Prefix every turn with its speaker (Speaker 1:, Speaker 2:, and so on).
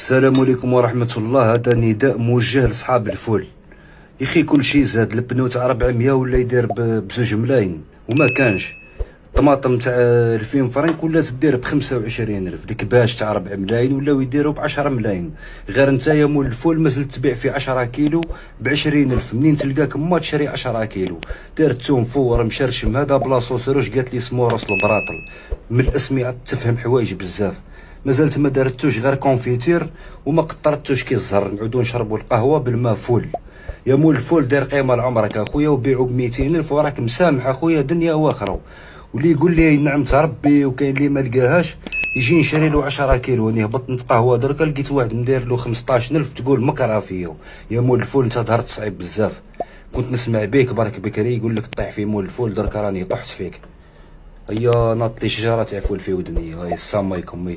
Speaker 1: السلام عليكم ورحمة الله. هذا نداء موجه لصحاب الفول. يا اخي كلشي زاد، البنو تاع 400 ولا يدير بزوج ملاين وما كانش. الطماطم تاع 2000 فرنك ولا تدير ب 25000. الكباش تاع 4 ملاين ولاو يديروا ب 10 ملاين. غير انت يا مول الفول مازلت تبيع في 10 كيلو ب 20000. منين تلقاك ما تشري 10 كيلو؟ دار الثوم فور مشرشم هذا بلاصو سروش. قالت لي سمورس البراطل من الاسم تفهم حوايج بزاف. مازالت ما دارتوش غير كونفيتير وما قطرتوش كي الزهر. نعودو نشربوا القهوه بالماء فول. يا مول الفول دير قيمه لعمرك اخويا وبيعوا ب 200000 وراك مسامح اخويا دنيا واخره. واللي يقول لي نعمت ربي وكاين اللي ما لقاهاش يجي نشري له 10 كيلو. انا هبطت نتقهوى دركا لقيت واحد مدير له 15000 تقول مكره فيا. يا مول الفول انت ظهرت صعيب بزاف. كنت نسمع بيك برك بكري يقول لك طيح في مول الفول، دركا راني طحت فيك. هيا ناط لي شجره تاع فول في ودني. هاي السلام عليكم.